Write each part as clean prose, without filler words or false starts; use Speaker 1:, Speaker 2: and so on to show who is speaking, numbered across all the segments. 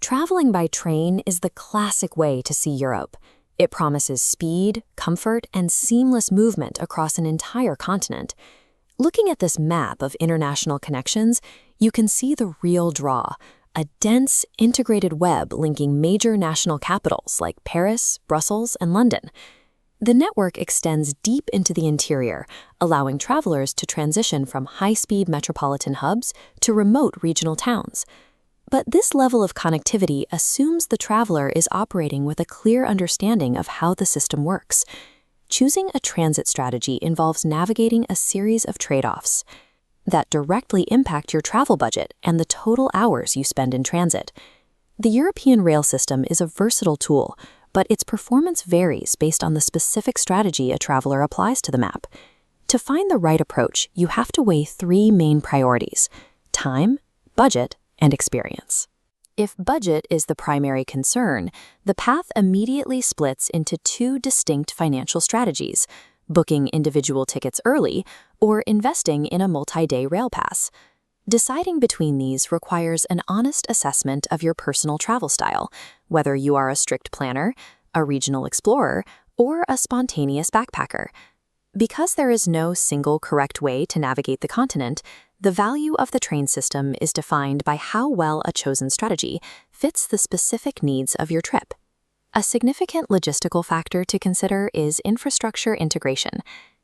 Speaker 1: Traveling by train is the classic way to see Europe. It promises speed, comfort, and seamless movement across an entire continent. Looking at this map of international connections, you can see the real draw, a dense, integrated web linking major national capitals like Paris, Brussels, and London. The network extends deep into the interior, allowing travelers to transition from high-speed metropolitan hubs to remote regional towns. But this level of connectivity assumes the traveler is operating with a clear understanding of how the system works. Choosing a transit strategy involves navigating a series of trade-offs that directly impact your travel budget and the total hours you spend in transit. The European rail system is a versatile tool, but its performance varies based on the specific strategy a traveler applies to the map. To find the right approach, you have to weigh three main priorities: time, budget, and experience. If budget is the primary concern, the path immediately splits into two distinct financial strategies: booking individual tickets early or investing in a multi-day rail pass. Deciding between these requires an honest assessment of your personal travel style, whether you are a strict planner, a regional explorer, or a spontaneous backpacker. Because there is no single correct way to navigate the continent, the value of the train system is defined by how well a chosen strategy fits the specific needs of your trip. A significant logistical factor to consider is infrastructure integration.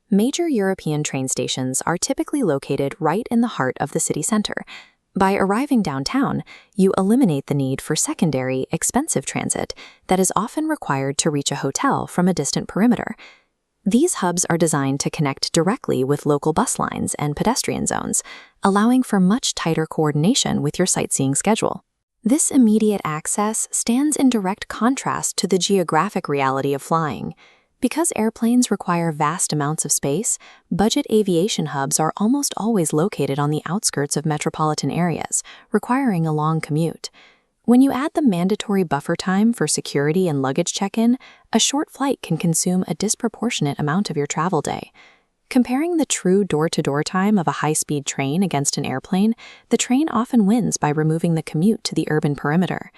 Speaker 1: Major European train stations are typically located right in the heart of the city center. By arriving downtown, you eliminate the need for secondary, expensive transit that is often required to reach a hotel from a distant perimeter. These hubs are designed to connect directly with local bus lines and pedestrian zones, allowing for much tighter coordination with your sightseeing schedule. This immediate access stands in direct contrast to the geographic reality of flying. Because airplanes require vast amounts of space, budget aviation hubs are almost always located on the outskirts of metropolitan areas, requiring a long commute. When you add the mandatory buffer time for security and luggage check-in, a short flight can consume a disproportionate amount of your travel day. Comparing the true door-to-door time of a high-speed train against an airplane, the train often wins by removing the commute to the urban perimeter.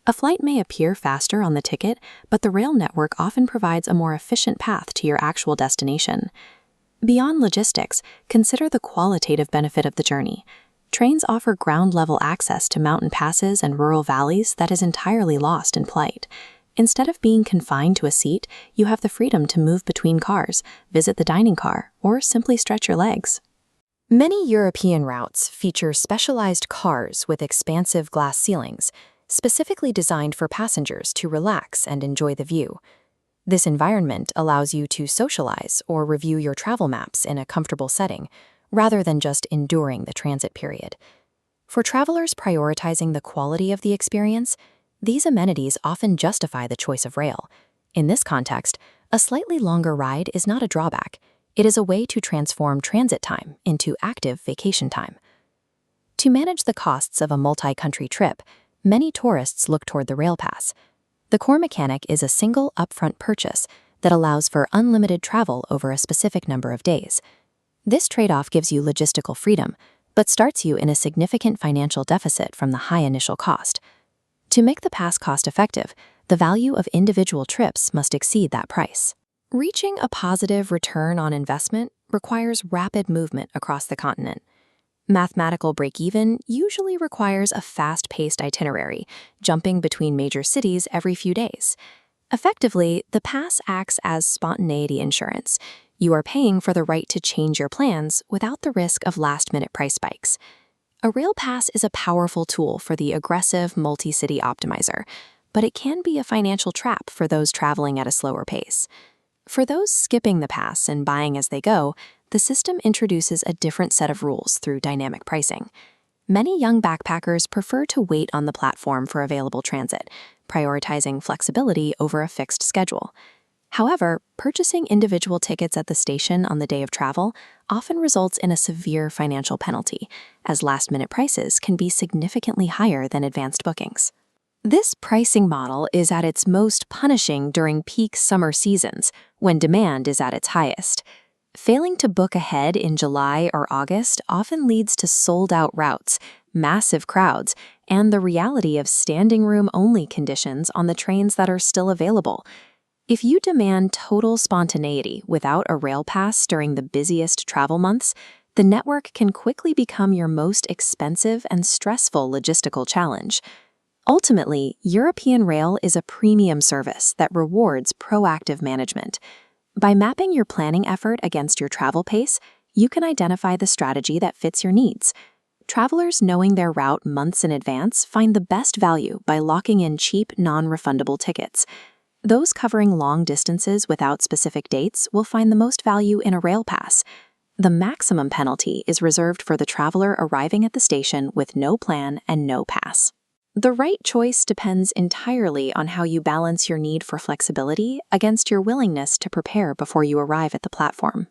Speaker 1: A flight may appear faster on the ticket, but the rail network often provides a more efficient path to your actual destination. Beyond logistics, consider the qualitative benefit of the journey. Trains offer ground-level access to mountain passes and rural valleys that is entirely lost in flight. Instead of being confined to a seat, you have the freedom to move between cars, visit the dining car, or simply stretch your legs. Many European routes feature specialized cars with expansive glass ceilings, specifically designed for passengers to relax and enjoy the view. This environment allows you to socialize or review your travel maps in a comfortable setting, rather than just enduring the transit period. For travelers prioritizing the quality of the experience, these amenities often justify the choice of rail. In this context, a slightly longer ride is not a drawback. It is a way to transform transit time into active vacation time. To manage the costs of a multi-country trip, many tourists look toward the rail pass. The core mechanic is a single upfront purchase that allows for unlimited travel over a specific number of days. This trade-off gives you logistical freedom, but starts you in a significant financial deficit from the high initial cost. To make the pass cost-effective, the value of individual trips must exceed that price. Reaching a positive return on investment requires rapid movement across the continent. Mathematical break-even usually requires a fast-paced itinerary, jumping between major cities every few days. Effectively, the pass acts as spontaneity insurance. You are paying for the right to change your plans without the risk of last-minute price spikes. A rail pass is a powerful tool for the aggressive multi-city optimizer, but it can be a financial trap for those traveling at a slower pace. For those skipping the pass and buying as they go, the system introduces a different set of rules through dynamic pricing. Many young backpackers prefer to wait on the platform for available transit, prioritizing flexibility over a fixed schedule. However, purchasing individual tickets at the station on the day of travel often results in a severe financial penalty, as last-minute prices can be significantly higher than advanced bookings. This pricing model is at its most punishing during peak summer seasons, when demand is at its highest. Failing to book ahead in July or August often leads to sold-out routes, massive crowds, and the reality of standing room-only conditions on the trains that are still available. If you demand total spontaneity without a rail pass during the busiest travel months, the network can quickly become your most expensive and stressful logistical challenge. Ultimately, European Rail is a premium service that rewards proactive management. By mapping your planning effort against your travel pace, you can identify the strategy that fits your needs. Travelers knowing their route months in advance find the best value by locking in cheap, non-refundable tickets. Those covering long distances without specific dates will find the most value in a rail pass. The maximum penalty is reserved for the traveler arriving at the station with no plan and no pass. The right choice depends entirely on how you balance your need for flexibility against your willingness to prepare before you arrive at the platform.